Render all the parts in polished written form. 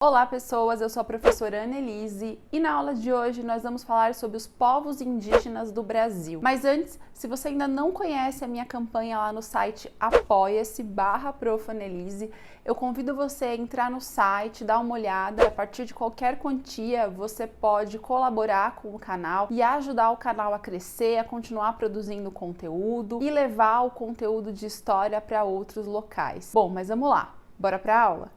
Olá pessoas, eu sou a professora Annelise e na aula de hoje nós vamos falar sobre os povos indígenas do Brasil. Mas antes, se você ainda não conhece a minha campanha lá no site apoia-se/Prof. Annelise, eu convido você a entrar no site, dar uma olhada. A partir de qualquer quantia você pode colaborar com o canal e ajudar o canal a crescer, a continuar produzindo conteúdo e levar o conteúdo de história para outros locais. Bom, mas vamos lá, bora para a aula?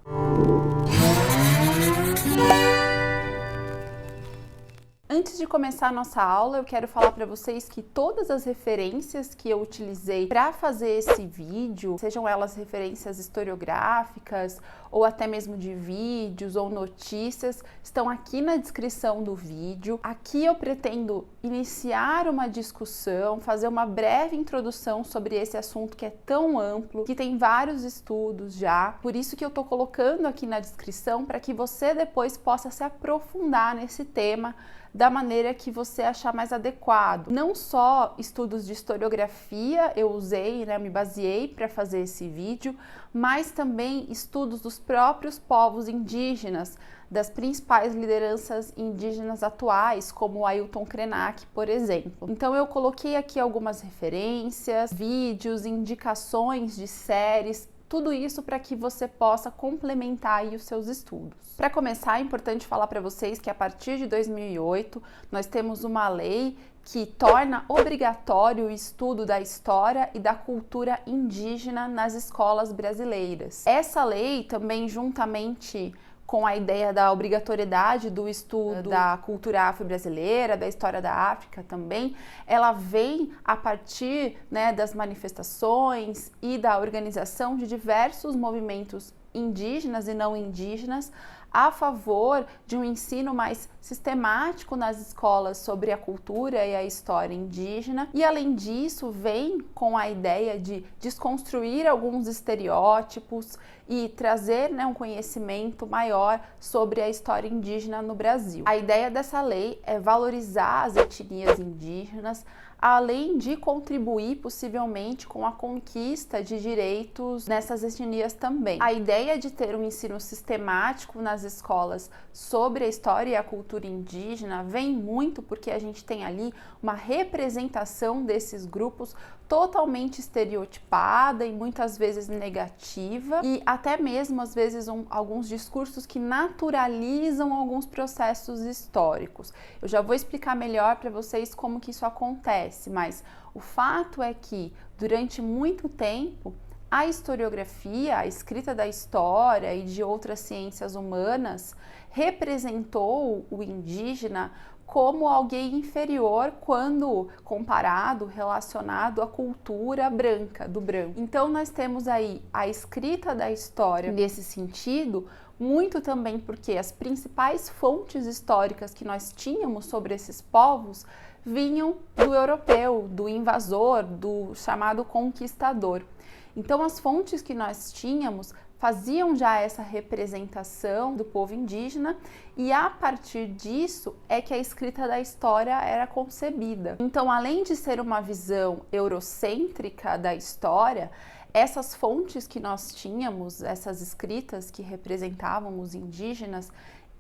Antes de começar a nossa aula, eu quero falar para vocês que todas as referências que eu utilizei para fazer esse vídeo, sejam elas referências historiográficas ou até mesmo de vídeos ou notícias, estão aqui na descrição do vídeo. Aqui eu pretendo iniciar uma discussão, fazer uma breve introdução sobre esse assunto que é tão amplo, que tem vários estudos já. Por isso que eu estou colocando aqui na descrição para que você depois possa se aprofundar nesse tema da maneira que você achar mais adequado. Não só estudos de historiografia eu usei, me baseei para fazer esse vídeo, mas também estudos dos próprios povos indígenas, das principais lideranças indígenas atuais, como o Ailton Krenak, por exemplo. Então eu coloquei aqui algumas referências, vídeos, indicações de séries, tudo isso para que você possa complementar aí os seus estudos. Para começar, é importante falar para vocês que a partir de 2008 nós temos uma lei que torna obrigatório o estudo da história e da cultura indígena nas escolas brasileiras. Essa lei também, juntamente com a ideia da obrigatoriedade do estudo da cultura afro-brasileira, da história da África também, ela vem a partir das manifestações e da organização de diversos movimentos indígenas e não indígenas a favor de um ensino mais sistemático nas escolas sobre a cultura e a história indígena, e além disso vem com a ideia de desconstruir alguns estereótipos e trazer um conhecimento maior sobre a história indígena no Brasil. A ideia dessa lei é valorizar as etnias indígenas, além de contribuir possivelmente com a conquista de direitos nessas etnias também. A ideia de ter um ensino sistemático nas escolas sobre a história e a cultura indígena vem muito porque a gente tem ali uma representação desses grupos totalmente estereotipada e muitas vezes negativa, e até mesmo às vezes alguns discursos que naturalizam alguns processos históricos. Eu já vou explicar melhor para vocês como que isso acontece, mas o fato é que durante muito tempo a historiografia, a escrita da história e de outras ciências humanas representou o indígena como alguém inferior quando comparado, relacionado à cultura branca, do branco. Então nós temos aí a escrita da história nesse sentido, muito também porque as principais fontes históricas que nós tínhamos sobre esses povos vinham do europeu, do invasor, do chamado conquistador. Então as fontes que nós tínhamos faziam já essa representação do povo indígena, e a partir disso é que a escrita da história era concebida. Então, além de ser uma visão eurocêntrica da história, essas fontes que nós tínhamos, essas escritas que representavam os indígenas,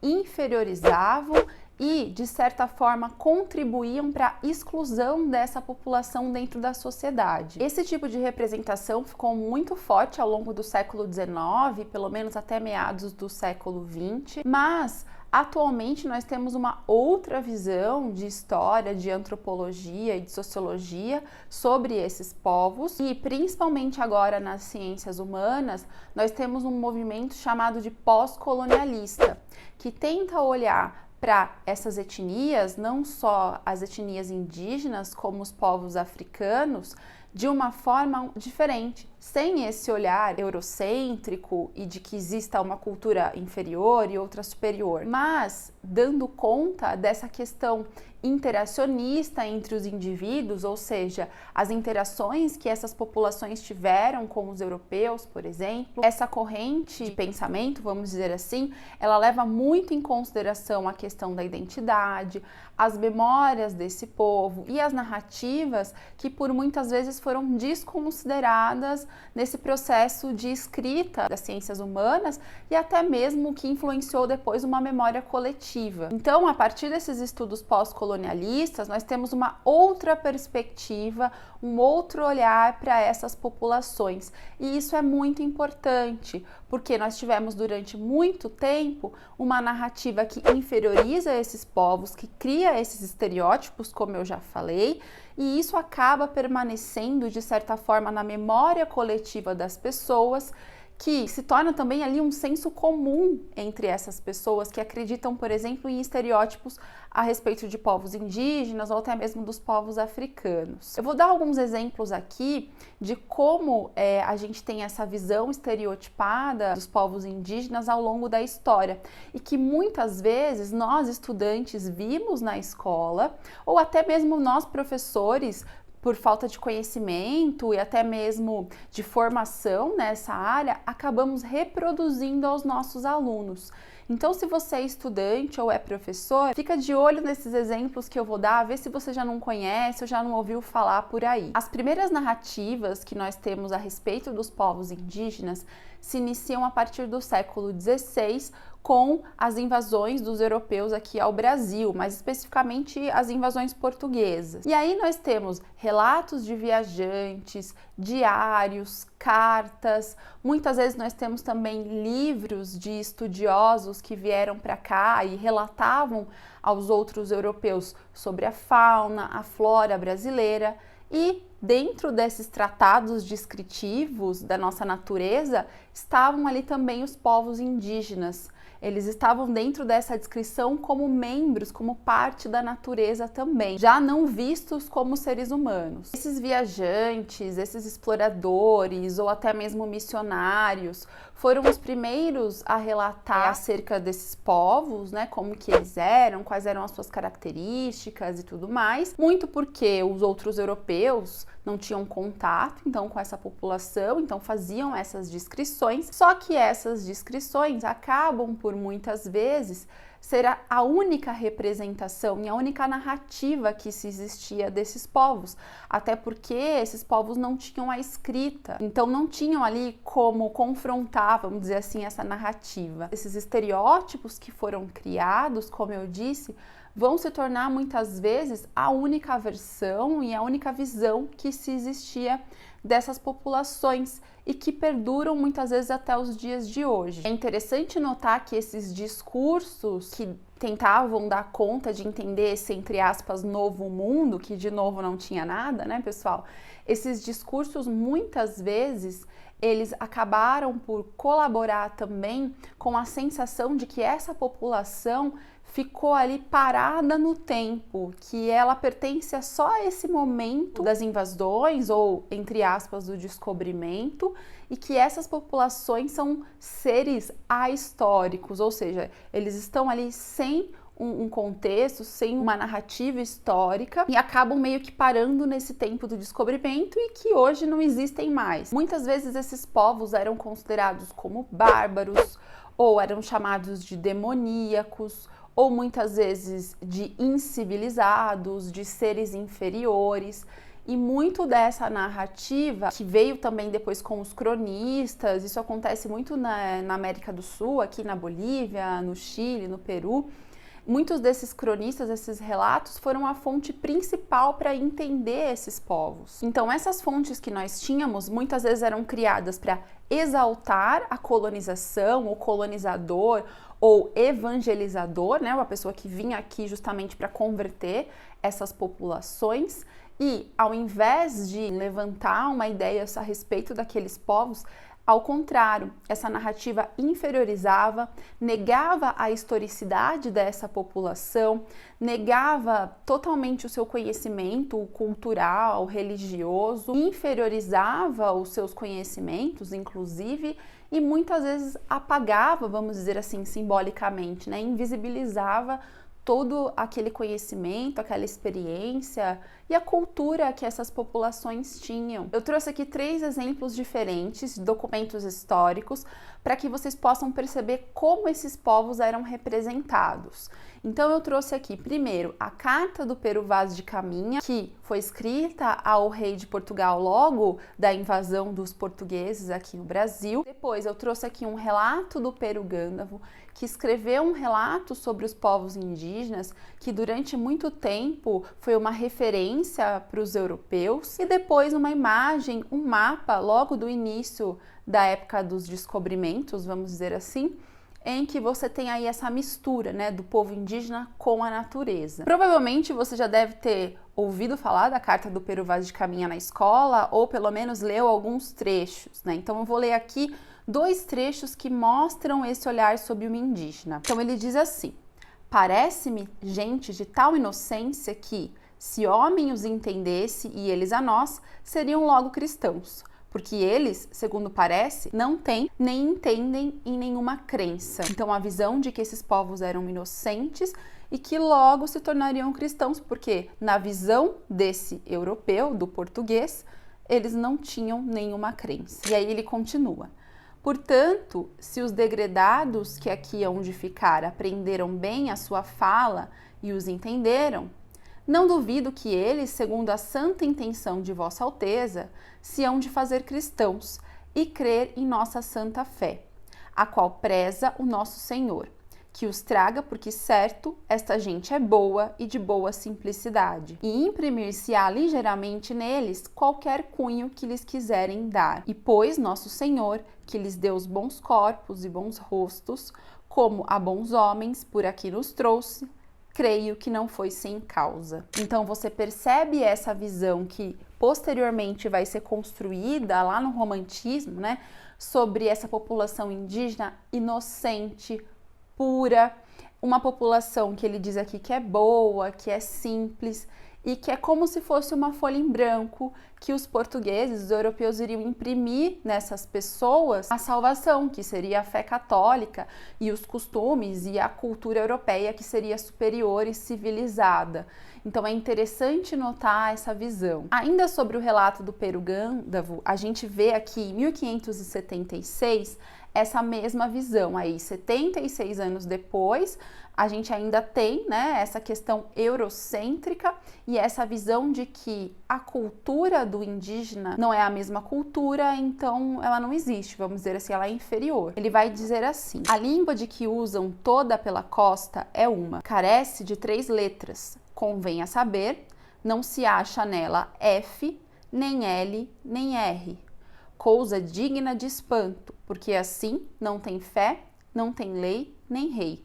inferiorizavam e, de certa forma, contribuíam para a exclusão dessa população dentro da sociedade. Esse tipo de representação ficou muito forte ao longo do século XIX, pelo menos até meados do século XX, mas atualmente nós temos uma outra visão de história, de antropologia e de sociologia sobre esses povos, e principalmente agora nas ciências humanas nós temos um movimento chamado de pós-colonialista, que tenta olhar para essas etnias, não só as etnias indígenas, como os povos africanos, de uma forma diferente, sem esse olhar eurocêntrico e de que exista uma cultura inferior e outra superior, mas dando conta dessa questão interacionista entre os indivíduos, ou seja, as interações que essas populações tiveram com os europeus, por exemplo. Essa corrente de pensamento, vamos dizer assim, ela leva muito em consideração a questão da identidade, as memórias desse povo e as narrativas que por muitas vezes foram desconsideradas nesse processo de escrita das ciências humanas e até mesmo que influenciou depois uma memória coletiva. Então, a partir desses estudos pós-colonialistas, nós temos uma outra perspectiva, um outro olhar para essas populações. E isso é muito importante, porque nós tivemos durante muito tempo uma narrativa que inferioriza esses povos, que cria esses estereótipos, como eu já falei, e isso acaba permanecendo, de certa forma, na memória coletiva das pessoas, que se torna também ali um senso comum entre essas pessoas que acreditam, por exemplo, em estereótipos a respeito de povos indígenas ou até mesmo dos povos africanos. Eu vou dar alguns exemplos aqui de como a gente tem essa visão estereotipada dos povos indígenas ao longo da história e que muitas vezes nós, estudantes, vimos na escola ou até mesmo nós, professores, por falta de conhecimento e até mesmo de formação nessa área, acabamos reproduzindo aos nossos alunos. Então, se você é estudante ou é professor, fica de olho nesses exemplos que eu vou dar, vê se você já não conhece ou já não ouviu falar por aí. As primeiras narrativas que nós temos a respeito dos povos indígenas se iniciam a partir do século XVI, com as invasões dos europeus aqui ao Brasil, mais especificamente as invasões portuguesas. E aí nós temos relatos de viajantes, diários, cartas, muitas vezes nós temos também livros de estudiosos que vieram para cá e relatavam aos outros europeus sobre a fauna, a flora brasileira. E dentro desses tratados descritivos da nossa natureza, estavam ali também os povos indígenas. Eles estavam dentro dessa descrição como membros, como parte da natureza também, já não vistos como seres humanos. Esses viajantes, esses exploradores ou até mesmo missionários foram os primeiros a relatar acerca desses povos, né, como que eles eram, quais eram as suas características e tudo mais, muito porque os outros europeus não tinham contato, então, com essa população, então faziam essas descrições, só que essas descrições acabam por muitas vezes ser a única representação e a única narrativa que se existia desses povos, até porque esses povos não tinham a escrita, então não tinham ali como confrontar, vamos dizer assim, essa narrativa. Esses estereótipos que foram criados, como eu disse, vão se tornar muitas vezes a única versão e a única visão que se existia dessas populações e que perduram muitas vezes até os dias de hoje. É interessante notar que esses discursos que tentavam dar conta de entender esse, entre aspas, novo mundo, que de novo não tinha nada, né, pessoal? Esses discursos muitas vezes eles acabaram por colaborar também com a sensação de que essa população ficou ali parada no tempo, que ela pertence a só esse momento das invasões ou, entre aspas, do descobrimento, e que essas populações são seres ahistóricos, ou seja, eles estão ali sem um contexto, sem uma narrativa histórica e acabam meio que parando nesse tempo do descobrimento e que hoje não existem mais. Muitas vezes esses povos eram considerados como bárbaros ou eram chamados de demoníacos, ou muitas vezes de incivilizados, de seres inferiores. E muito dessa narrativa, que veio também depois com os cronistas, isso acontece muito na América do Sul, aqui na Bolívia, no Chile, no Peru, muitos desses cronistas, esses relatos, foram a fonte principal para entender esses povos. Então, essas fontes que nós tínhamos, muitas vezes eram criadas para exaltar a colonização, o colonizador, ou evangelizador, né, uma pessoa que vinha aqui justamente para converter essas populações e, ao invés de levantar uma ideia a respeito daqueles povos, ao contrário, essa narrativa inferiorizava, negava a historicidade dessa população, negava totalmente o seu conhecimento cultural, religioso, inferiorizava os seus conhecimentos, inclusive, e muitas vezes apagava, vamos dizer assim, simbolicamente, né? Invisibilizava todo aquele conhecimento, aquela experiência e a cultura que essas populações tinham. Eu trouxe aqui 3 exemplos diferentes de documentos históricos para que vocês possam perceber como esses povos eram representados. Então eu trouxe aqui primeiro a Carta do Peru Vaz de Caminha, que foi escrita ao rei de Portugal logo da invasão dos portugueses aqui no Brasil. Depois eu trouxe aqui um relato do Peru Gândavo, que escreveu um relato sobre os povos indígenas, que durante muito tempo foi uma referência para os europeus. E depois uma imagem, um mapa logo do início da época dos descobrimentos, vamos dizer assim, em que você tem aí essa mistura, né, do povo indígena com a natureza. Provavelmente você já deve ter ouvido falar da Carta do Peru Vaz de Caminha na escola, ou pelo menos leu alguns trechos, né? Então eu vou ler aqui 2 trechos que mostram esse olhar sobre o indígena. Então ele diz assim: parece-me gente de tal inocência que, se homem os entendesse e eles a nós, seriam logo cristãos. Porque eles, segundo parece, não têm nem entendem em nenhuma crença. Então a visão de que esses povos eram inocentes e que logo se tornariam cristãos, porque na visão desse europeu, do português, eles não tinham nenhuma crença. E aí ele continua: portanto, se os degredados que aqui hão de ficar aprenderam bem a sua fala e os entenderam, não duvido que eles, segundo a santa intenção de Vossa Alteza, se hão de fazer cristãos e crer em nossa santa fé, a qual preza o nosso Senhor, que os traga, porque certo, esta gente é boa e de boa simplicidade, e imprimir-se-á ligeiramente neles qualquer cunho que lhes quiserem dar. E pois nosso Senhor, que lhes deu os bons corpos e bons rostos, como a bons homens por aqui nos trouxe, creio que não foi sem causa. Então você percebe essa visão que posteriormente vai ser construída lá no romantismo, né, sobre essa população indígena inocente, pura, uma população que ele diz aqui que é boa, que é simples e que é como se fosse uma folha em branco que os portugueses, os europeus iriam imprimir nessas pessoas a salvação, que seria a fé católica e os costumes e a cultura europeia que seria superior e civilizada. Então é interessante notar essa visão. Ainda sobre o relato do Peru Gândavo, a gente vê aqui em 1576 essa mesma visão aí, 76 anos depois, a gente ainda tem, né, essa questão eurocêntrica e essa visão de que a cultura do indígena não é a mesma cultura, então ela não existe, vamos dizer assim, ela é inferior. Ele vai dizer assim: a língua de que usam toda pela costa é uma, carece de 3 letras, convém a saber, não se acha nela F, nem L, nem R, coisa digna de espanto, porque assim não tem fé, não tem lei, nem rei.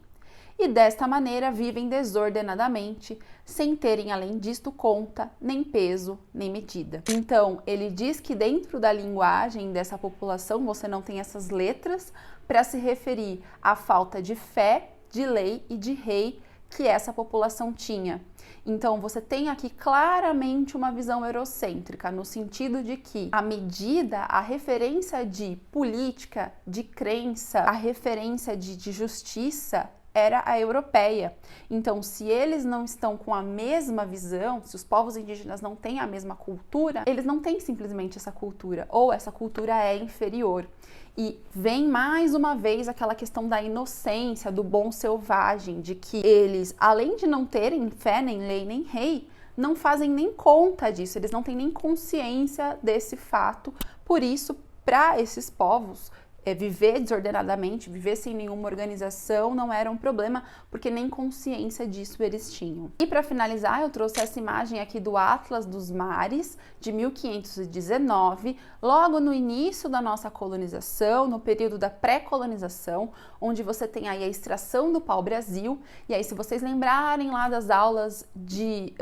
E desta maneira vivem desordenadamente, sem terem além disto conta, nem peso, nem medida. Então, ele diz que dentro da linguagem dessa população você não tem essas letras para se referir à falta de fé, de lei e de rei que essa população tinha. Então, você tem aqui claramente uma visão eurocêntrica, no sentido de que a medida, a referência de política, de crença, a referência de justiça era a europeia. Então, se eles não estão com a mesma visão, se os povos indígenas não têm a mesma cultura, eles não têm simplesmente essa cultura, ou essa cultura é inferior. E vem mais uma vez aquela questão da inocência, do bom selvagem, de que eles, além de não terem fé, nem lei, nem rei, não fazem nem conta disso, eles não têm nem consciência desse fato. Por isso, para esses povos, viver desordenadamente, viver sem nenhuma organização não era um problema, porque nem consciência disso eles tinham. E para finalizar, eu trouxe essa imagem aqui do Atlas dos Mares, de 1519, logo no início da nossa colonização, no período da pré-colonização, onde você tem aí a extração do pau-brasil, e aí se vocês lembrarem lá das aulas de,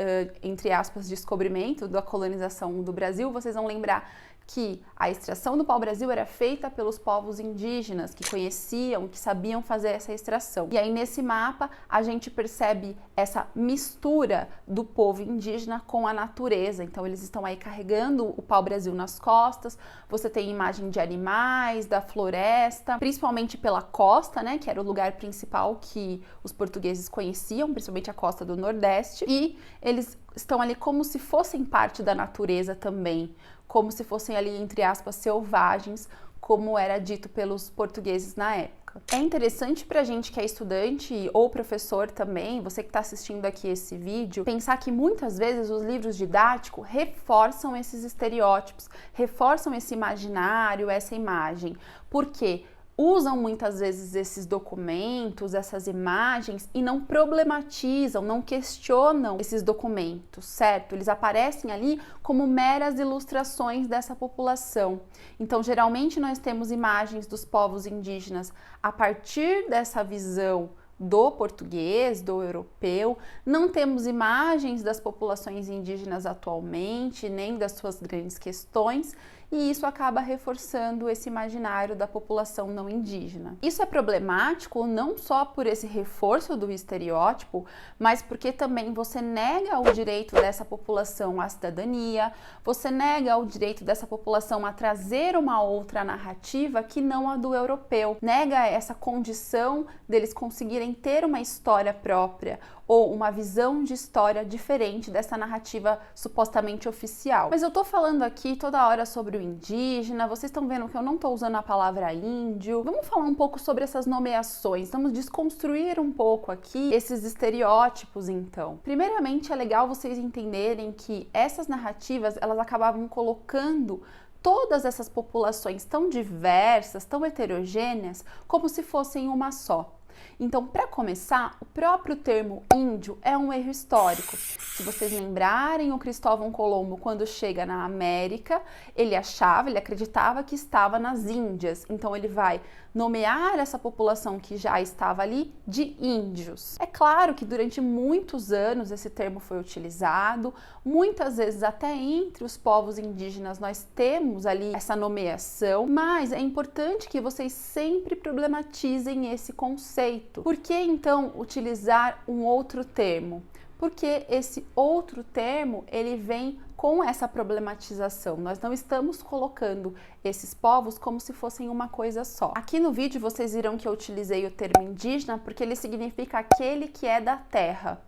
entre aspas, descobrimento da colonização do Brasil, vocês vão lembrar que a extração do pau-brasil era feita pelos povos indígenas, que conheciam, que sabiam fazer essa extração. E aí nesse mapa a gente percebe essa mistura do povo indígena com a natureza. Então eles estão aí carregando o pau-brasil nas costas, você tem imagem de animais, da floresta, principalmente pela costa, né, que era o lugar principal que os portugueses conheciam, principalmente a costa do Nordeste, e eles estão ali como se fossem parte da natureza também, como se fossem ali, entre aspas, selvagens, como era dito pelos portugueses na época. É interessante pra gente que é estudante ou professor também, você que está assistindo aqui esse vídeo, pensar que muitas vezes os livros didáticos reforçam esses estereótipos, reforçam esse imaginário, essa imagem. Por quê? Usam muitas vezes esses documentos, essas imagens e não problematizam, não questionam esses documentos, certo? Eles aparecem ali como meras ilustrações dessa população. Então, geralmente nós temos imagens dos povos indígenas a partir dessa visão do português, do europeu, não temos imagens das populações indígenas atualmente, nem das suas grandes questões, e isso acaba reforçando esse imaginário da população não indígena. Isso é problemático não só por esse reforço do estereótipo, mas porque também você nega o direito dessa população à cidadania, você nega o direito dessa população a trazer uma outra narrativa que não a do europeu, nega essa condição deles conseguirem ter uma história própria ou uma visão de história diferente dessa narrativa supostamente oficial. Mas eu tô falando aqui toda hora sobre o indígena, vocês estão vendo que eu não tô usando a palavra índio. Vamos falar um pouco sobre essas nomeações, vamos desconstruir um pouco aqui esses estereótipos então. Primeiramente, é legal vocês entenderem que essas narrativas, elas acabavam colocando todas essas populações tão diversas, tão heterogêneas, como se fossem uma só. Então, para começar, o próprio termo índio é um erro histórico. Se vocês lembrarem, o Cristóvão Colombo, quando chega na América, ele acreditava que estava nas Índias. Então, ele vai nomear essa população que já estava ali de índios. É claro que durante muitos anos esse termo foi utilizado, muitas vezes até entre os povos indígenas nós temos ali essa nomeação, mas é importante que vocês sempre problematizem esse conceito. Por que então utilizar um outro termo? Porque esse outro termo, ele vem com essa problematização. Nós não estamos colocando esses povos como se fossem uma coisa só. Aqui no vídeo vocês viram que eu utilizei o termo indígena porque ele significa aquele que é da terra.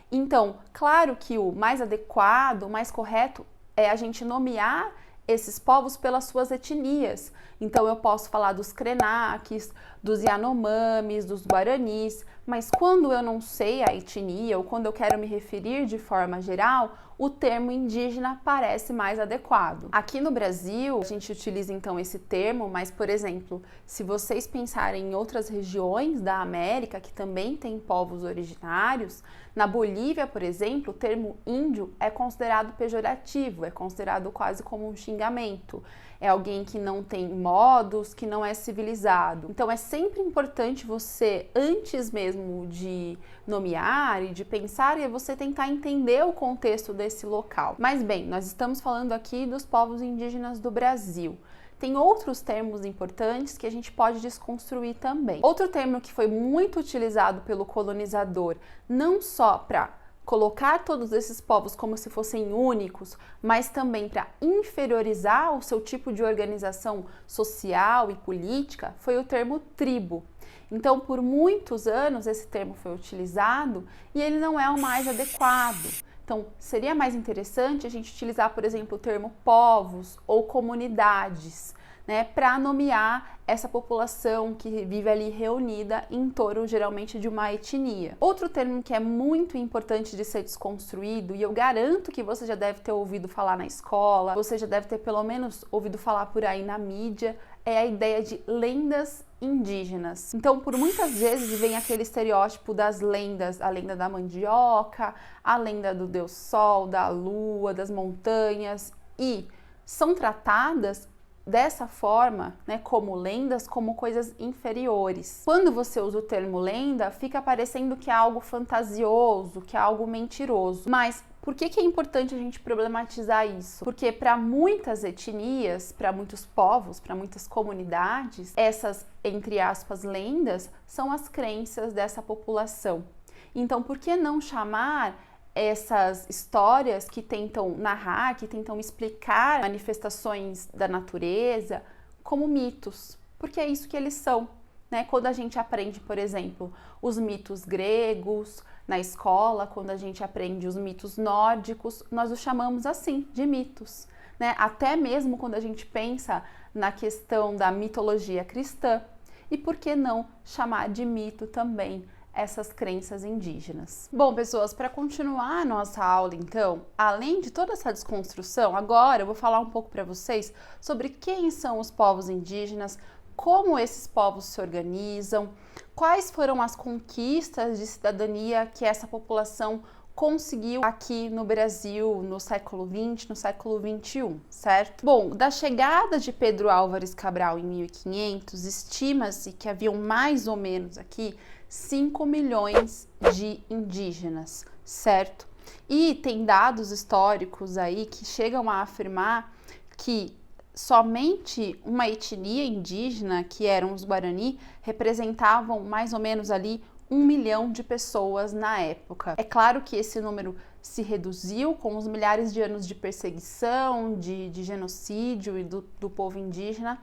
Então, claro que o mais adequado, o mais correto é a gente nomear esses povos pelas suas etnias. Então eu posso falar dos Krenaques, dos Yanomamis, dos Guaranis, mas quando eu não sei a etnia ou quando eu quero me referir de forma geral, o termo indígena parece mais adequado. Aqui no Brasil, a gente utiliza então esse termo, mas, por exemplo, se vocês pensarem em outras regiões da América que também têm povos originários, na Bolívia, por exemplo, o termo índio é considerado pejorativo, é considerado quase como um xingamento. É alguém que não tem modos, que não é civilizado. Então é sempre importante você, antes mesmo de nomear e de pensar, é você tentar entender o contexto desse local. Mas bem, nós estamos falando aqui dos povos indígenas do Brasil. Tem outros termos importantes que a gente pode desconstruir também. Outro termo que foi muito utilizado pelo colonizador, não só para colocar todos esses povos como se fossem únicos, mas também para inferiorizar o seu tipo de organização social e política, foi o termo tribo. Então, por muitos anos esse termo foi utilizado e ele não é o mais adequado. Então, seria mais interessante a gente utilizar, por exemplo, o termo povos ou comunidades, né, para nomear essa população que vive ali reunida em torno, geralmente, de uma etnia. Outro termo que é muito importante de ser desconstruído, e eu garanto que você já deve ter ouvido falar na escola, você já deve ter pelo menos ouvido falar por aí na mídia, é a ideia de lendas indígenas. Então, por muitas vezes vem aquele estereótipo das lendas, a lenda da mandioca, a lenda do Deus Sol, da Lua, das montanhas, e são tratadas dessa forma, né, como lendas, como coisas inferiores. Quando você usa o termo lenda, fica parecendo que é algo fantasioso, que é algo mentiroso. Mas Por que é importante a gente problematizar isso? Porque para muitas etnias, para muitos povos, para muitas comunidades, essas, entre aspas, lendas são as crenças dessa população. Então, por que não chamar essas histórias que tentam narrar, que tentam explicar manifestações da natureza como mitos? Porque é isso que eles são, né? Quando a gente aprende, por exemplo, os mitos gregos na escola, quando a gente aprende os mitos nórdicos, nós os chamamos assim, de mitos, né? Até mesmo quando a gente pensa na questão da mitologia cristã. E por que não chamar de mito também essas crenças indígenas? Bom, pessoas, para continuar a nossa aula, então, além de toda essa desconstrução, agora eu vou falar um pouco para vocês sobre quem são os povos indígenas, como esses povos se organizam, quais foram as conquistas de cidadania que essa população conseguiu aqui no Brasil no século XX, no século XXI, certo? Bom, da chegada de Pedro Álvares Cabral em 1500, estima-se que haviam mais ou menos aqui 5 milhões de indígenas, certo? E tem dados históricos aí que chegam a afirmar que somente uma etnia indígena, que eram os Guarani, representavam mais ou menos ali 1 milhão de pessoas na época. É claro que esse número se reduziu com os milhares de anos de perseguição, de genocídio e do povo indígena,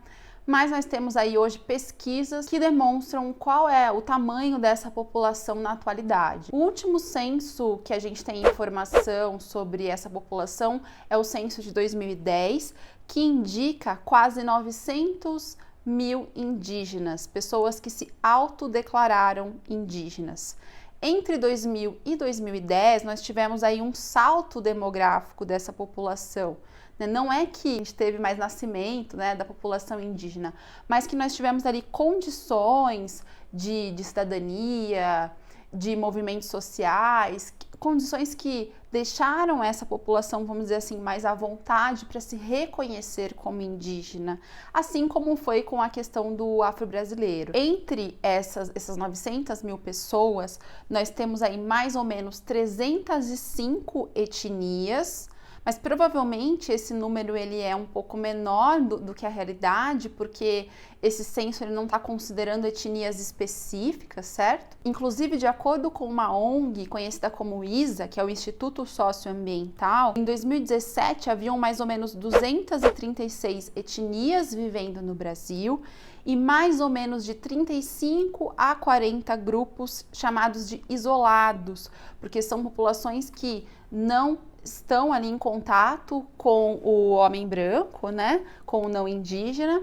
mas nós temos aí hoje pesquisas que demonstram qual é o tamanho dessa população na atualidade. O último censo que a gente tem informação sobre essa população é o censo de 2010, que indica quase 900 mil indígenas, pessoas que se autodeclararam indígenas. Entre 2000 e 2010, nós tivemos aí um salto demográfico dessa população. Não é que a gente teve mais nascimento, né, da população indígena, mas que nós tivemos ali condições de cidadania, de movimentos sociais, condições que deixaram essa população, vamos dizer assim, mais à vontade para se reconhecer como indígena, assim como foi com a questão do afro-brasileiro. Entre essas 900 mil pessoas, nós temos aí mais ou menos 305 etnias, mas provavelmente esse número ele é um pouco menor do que a realidade, porque esse censo ele não está considerando etnias específicas, certo? Inclusive, de acordo com uma ONG conhecida como ISA, que é o Instituto Socioambiental, em 2017 haviam mais ou menos 236 etnias vivendo no Brasil e mais ou menos de 35 a 40 grupos chamados de isolados, porque são populações que não estão ali em contato com o homem branco, né, com o não indígena,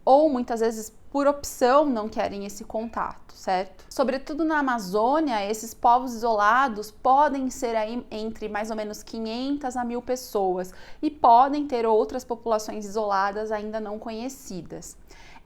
ou muitas vezes por opção não querem esse contato, certo? Sobretudo na Amazônia, esses povos isolados podem ser aí entre mais ou menos 500 a 1.000 pessoas e podem ter outras populações isoladas ainda não conhecidas.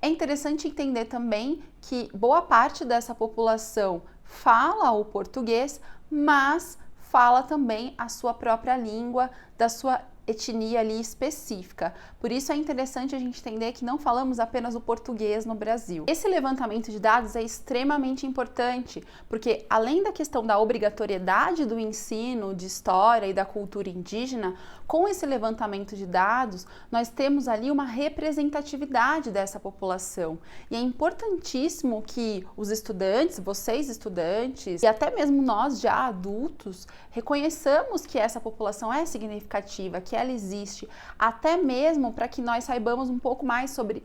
É interessante entender também que boa parte dessa população fala o português, mas fala também a sua própria língua, da sua etnia ali específica. Por isso é interessante a gente entender que não falamos apenas o português no Brasil. Esse levantamento de dados é extremamente importante, porque além da questão da obrigatoriedade do ensino de história e da cultura indígena, com esse levantamento de dados, nós temos ali uma representatividade dessa população. E é importantíssimo que os estudantes, vocês estudantes, e até mesmo nós já adultos, reconheçamos que essa população é significativa, que ela existe, até mesmo para que nós saibamos um pouco mais sobre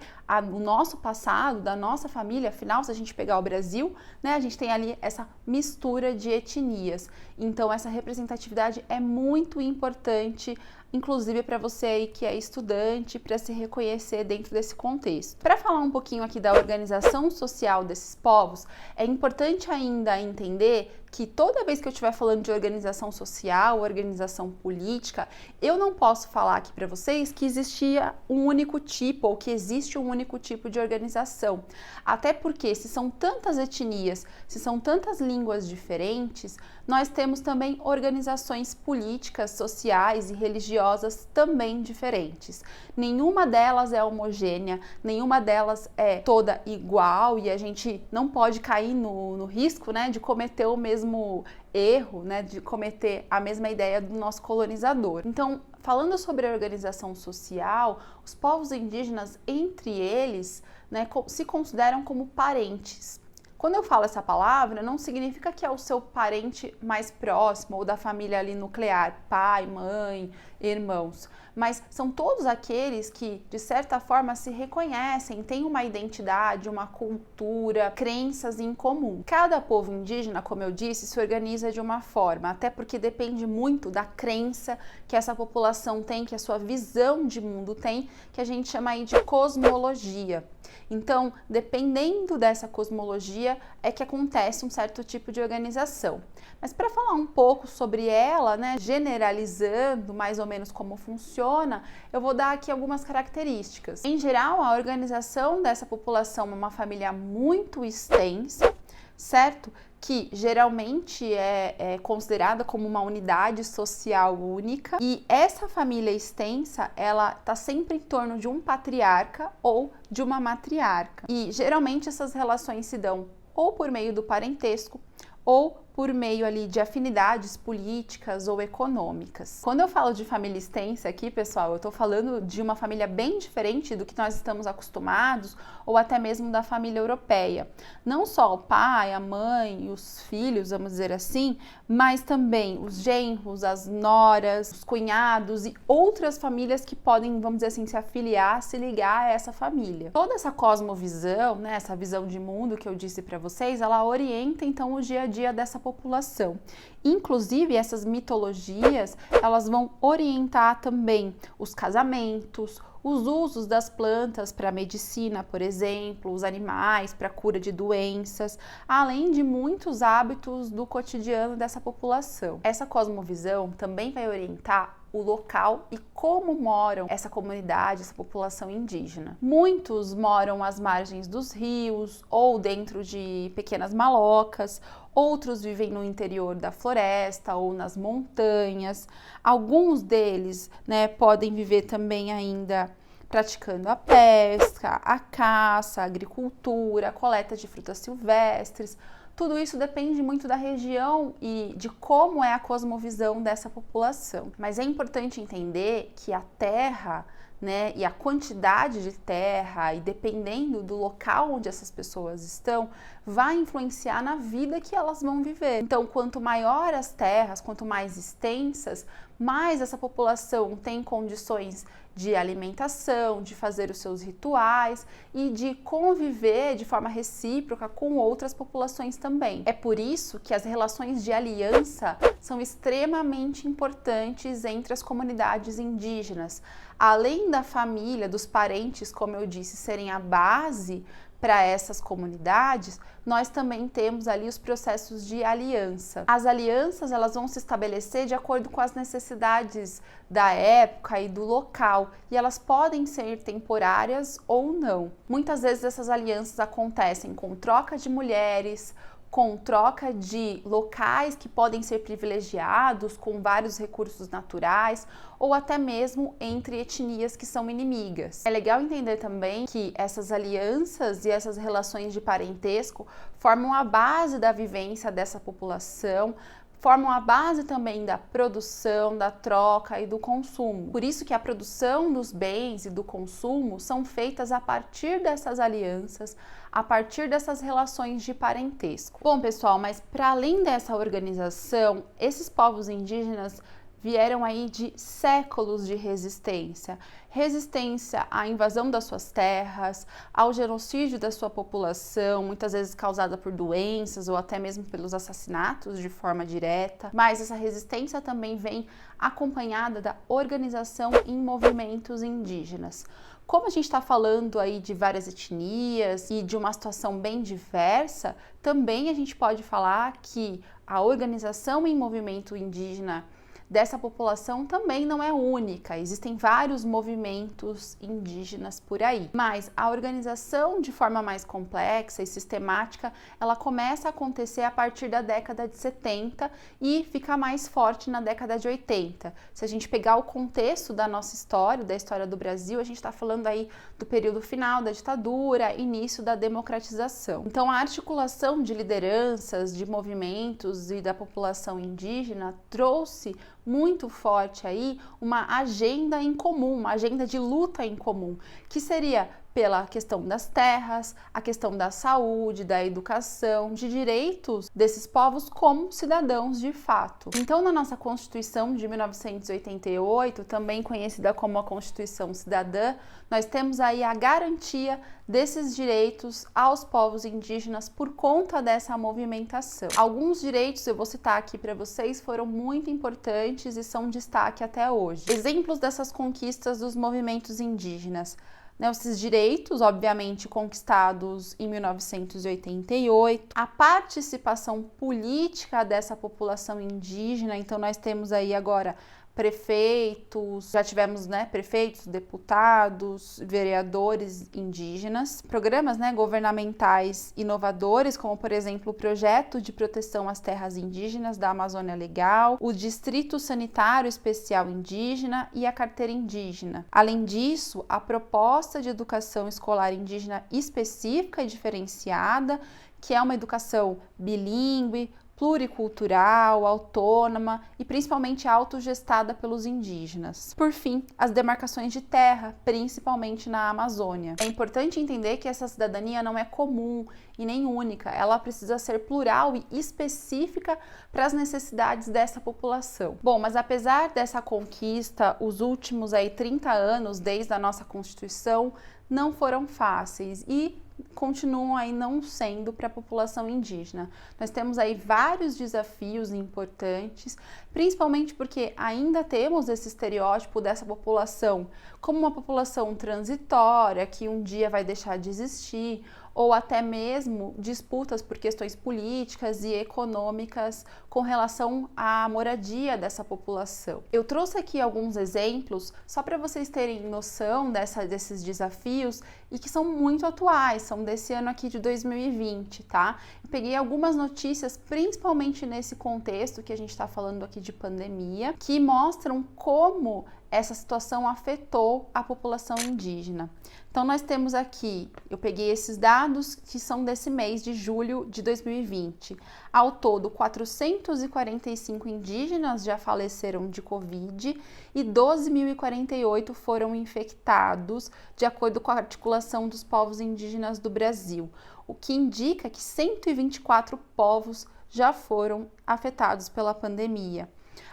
o nosso passado, da nossa família. Afinal, se a gente pegar o Brasil, né, a gente tem ali essa mistura de etnias. Então, essa representatividade é muito importante, inclusive para você aí que é estudante, para se reconhecer dentro desse contexto. Para falar um pouquinho aqui da organização social desses povos, é importante ainda entender que toda vez que eu estiver falando de organização social, organização política, eu não posso falar aqui para vocês que existia um único tipo ou que existe um único tipo de organização. Até porque se são tantas etnias, se são tantas línguas diferentes, nós temos também organizações políticas, sociais e religiosas religiosas também diferentes. Nenhuma delas é homogênea, nenhuma delas é toda igual e a gente não pode cair no risco, né, de cometer o mesmo erro, né, de cometer a mesma ideia do nosso colonizador. Então, falando sobre a organização social, os povos indígenas, entre eles, né, se consideram como parentes. Quando eu falo essa palavra, não significa que é o seu parente mais próximo ou da família ali nuclear, pai, mãe, irmãos, mas são todos aqueles que, de certa forma, se reconhecem, têm uma identidade, uma cultura, crenças em comum. Cada povo indígena, como eu disse, se organiza de uma forma, até porque depende muito da crença que essa população tem, que a sua visão de mundo tem, que a gente chama aí de cosmologia. Então, dependendo dessa cosmologia, é que acontece um certo tipo de organização. Mas para falar um pouco sobre ela, né, generalizando mais ou menos como funciona, eu vou dar aqui algumas características. Em geral, a organização dessa população é uma família muito extensa, certo? Que geralmente é considerada como uma unidade social única, e essa família extensa, ela está sempre em torno de um patriarca ou de uma matriarca, e geralmente essas relações se dão ou por meio do parentesco ou por meio ali de afinidades políticas ou econômicas. Quando eu falo de família extensa aqui, pessoal, eu estou falando de uma família bem diferente do que nós estamos acostumados ou até mesmo da família europeia. Não só o pai, a mãe e os filhos, vamos dizer assim, mas também os genros, as noras, os cunhados e outras famílias que podem, vamos dizer assim, se afiliar, se ligar a essa família. Toda essa cosmovisão, né, essa visão de mundo que eu disse para vocês, ela orienta então o dia a dia dessa população. Inclusive, essas mitologias, elas vão orientar também os casamentos, os usos das plantas para medicina, por exemplo, os animais para cura de doenças, além de muitos hábitos do cotidiano dessa população. Essa cosmovisão também vai orientar o local e como moram essa comunidade, essa população indígena. Muitos moram às margens dos rios ou dentro de pequenas malocas, outros vivem no interior da floresta ou nas montanhas. Alguns deles, né, podem viver também ainda praticando a pesca, a caça, a agricultura, a coleta de frutas silvestres. Tudo isso depende muito da região e de como é a cosmovisão dessa população. Mas é importante entender que a terra, né, e a quantidade de terra, e dependendo do local onde essas pessoas estão, vai influenciar na vida que elas vão viver. Então, quanto maior as terras, quanto mais extensas, mais essa população tem condições de alimentação, de fazer os seus rituais e de conviver de forma recíproca com outras populações também. É por isso que as relações de aliança são extremamente importantes entre as comunidades indígenas. Além da família, dos parentes, como eu disse, serem a base para essas comunidades, nós também temos ali os processos de aliança. As alianças, elas vão se estabelecer de acordo com as necessidades da época e do local, e elas podem ser temporárias ou não. Muitas vezes essas alianças acontecem com troca de mulheres, com troca de locais que podem ser privilegiados, com vários recursos naturais, ou até mesmo entre etnias que são inimigas. É legal entender também que essas alianças e essas relações de parentesco formam a base da vivência dessa população, formam a base também da produção, da troca e do consumo. Por isso que a produção dos bens e do consumo são feitas a partir dessas alianças, a partir dessas relações de parentesco. Bom, pessoal, mas para além dessa organização, esses povos indígenas vieram aí de séculos de resistência. Resistência à invasão das suas terras, ao genocídio da sua população, muitas vezes causada por doenças ou até mesmo pelos assassinatos de forma direta. Mas essa resistência também vem acompanhada da organização em movimentos indígenas. Como a gente está falando aí de várias etnias e de uma situação bem diversa, também a gente pode falar que a organização em movimento indígena dessa população também não é única, existem vários movimentos indígenas por aí, mas a organização de forma mais complexa e sistemática, ela começa a acontecer a partir da década de 70 e fica mais forte na década de 80. Se a gente pegar o contexto da nossa história, da história do Brasil, a gente está falando aí do período final da ditadura, início da democratização. Então, a articulação de lideranças, de movimentos e da população indígena trouxe muito forte aí uma agenda em comum, uma agenda de luta em comum, que seria pela questão das terras, a questão da saúde, da educação, de direitos desses povos como cidadãos de fato. Então, na nossa Constituição de 1988, também conhecida como a Constituição Cidadã, nós temos aí a garantia desses direitos aos povos indígenas por conta dessa movimentação. Alguns direitos, eu vou citar aqui para vocês, foram muito importantes e são destaque até hoje. Exemplos dessas conquistas dos movimentos indígenas. Esses direitos, obviamente, conquistados em 1988, a participação política dessa população indígena, então nós temos aí agora prefeitos, já tivemos prefeitos, deputados, vereadores indígenas, programas governamentais inovadores, como por exemplo o Projeto de Proteção às Terras Indígenas da Amazônia Legal, o Distrito Sanitário Especial Indígena e a Carteira Indígena. Além disso, a proposta de educação escolar indígena específica e diferenciada, que é uma educação bilíngue, pluricultural, autônoma e principalmente autogestada pelos indígenas. Por fim, as demarcações de terra, principalmente na Amazônia. É importante entender que essa cidadania não é comum e nem única, ela precisa ser plural e específica para as necessidades dessa população. Bom, mas apesar dessa conquista, os últimos 30 anos desde a nossa Constituição não foram fáceis e continuam aí não sendo para a população indígena. Nós temos aí vários desafios importantes, principalmente porque ainda temos esse estereótipo dessa população como uma população transitória, que um dia vai deixar de existir, ou até mesmo disputas por questões políticas e econômicas com relação à moradia dessa população. Eu trouxe aqui alguns exemplos só para vocês terem noção desses desafios e que são muito atuais, são desse ano aqui de 2020, tá? Eu peguei algumas notícias, principalmente nesse contexto que a gente está falando aqui de pandemia, que mostram como essa situação afetou a população indígena. Então, nós temos aqui, eu peguei esses dados que são desse mês de julho de 2020. Ao todo, 445 indígenas já faleceram de Covid e 12.048 foram infectados, de acordo com a articulação dos povos indígenas do Brasil, o que indica que 124 povos já foram afetados pela pandemia.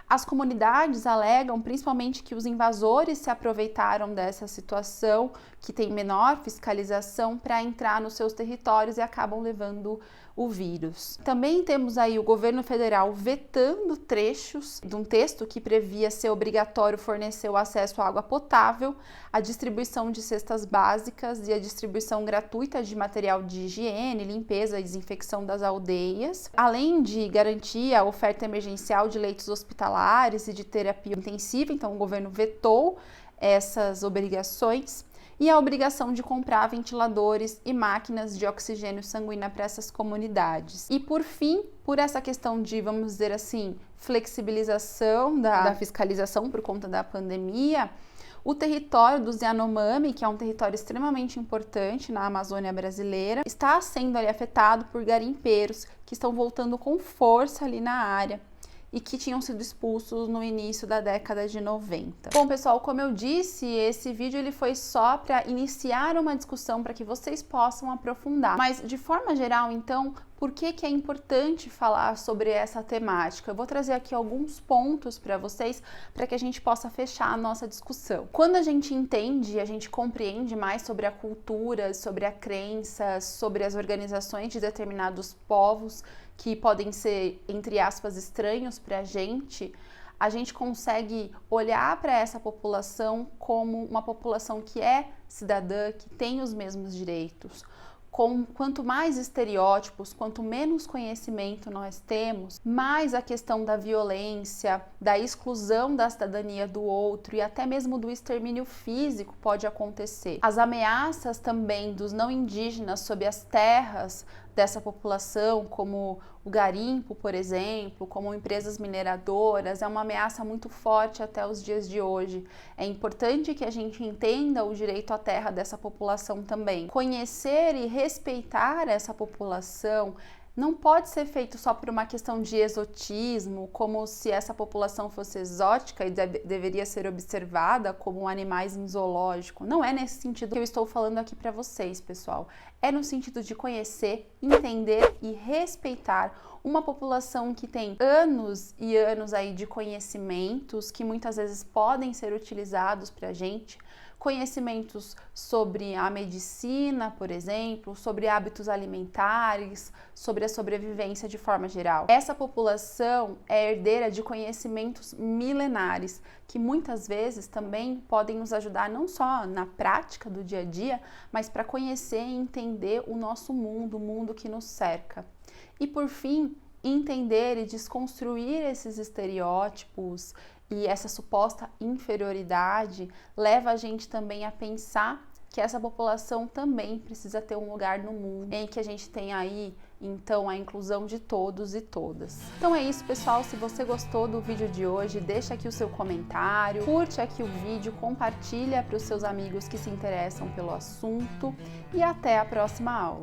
As comunidades alegam principalmente que os invasores se aproveitaram dessa situação, que tem menor fiscalização, para entrar nos seus territórios e acabam levando o vírus. Também temos aí o governo federal vetando trechos de um texto que previa ser obrigatório fornecer o acesso à água potável, a distribuição de cestas básicas e a distribuição gratuita de material de higiene, limpeza e desinfecção das aldeias, além de garantir a oferta emergencial de leitos hospitalares e de terapia intensiva. Então o governo vetou essas obrigações, e a obrigação de comprar ventiladores e máquinas de oxigênio sanguíneo para essas comunidades. E por fim, por essa questão de, vamos dizer assim, flexibilização da fiscalização por conta da pandemia, o território dos Yanomami, que é um território extremamente importante na Amazônia brasileira, está sendo ali afetado por garimpeiros que estão voltando com força ali na área e que tinham sido expulsos no início da década de 90. Bom, pessoal, como eu disse, esse vídeo ele foi só para iniciar uma discussão para que vocês possam aprofundar. Mas, de forma geral, então, por que é importante falar sobre essa temática? Eu vou trazer aqui alguns pontos para vocês, para que a gente possa fechar a nossa discussão. Quando a gente entende, a gente compreende mais sobre a cultura, sobre a crença, sobre as organizações de determinados povos, que podem ser, entre aspas, estranhos para a gente consegue olhar para essa população como uma população que é cidadã, que tem os mesmos direitos, Quanto mais estereótipos, quanto menos conhecimento nós temos, mais a questão da violência, da exclusão da cidadania do outro e até mesmo do extermínio físico pode acontecer. As ameaças também dos não indígenas sobre as terras dessa população, como o garimpo, por exemplo, como empresas mineradoras, é uma ameaça muito forte até os dias de hoje. É importante que a gente entenda o direito à terra dessa população também. Conhecer e respeitar essa população não pode ser feito só por uma questão de exotismo, como se essa população fosse exótica e deveria ser observada como animais em zoológico. Não é nesse sentido que eu estou falando aqui para vocês, pessoal. É no sentido de conhecer, entender e respeitar uma população que tem anos e anos aí de conhecimentos que muitas vezes podem ser utilizados para a gente. Conhecimentos sobre a medicina, por exemplo, sobre hábitos alimentares, sobre a sobrevivência de forma geral. Essa população é herdeira de conhecimentos milenares, que muitas vezes também podem nos ajudar não só na prática do dia a dia, mas para conhecer e entender o nosso mundo, o mundo que nos cerca. E por fim, entender e desconstruir esses estereótipos e essa suposta inferioridade leva a gente também a pensar que essa população também precisa ter um lugar no mundo, em que a gente tem aí, então, a inclusão de todos e todas. Então é isso, pessoal. Se você gostou do vídeo de hoje, deixa aqui o seu comentário, curte aqui o vídeo, compartilha para os seus amigos que se interessam pelo assunto e até a próxima aula.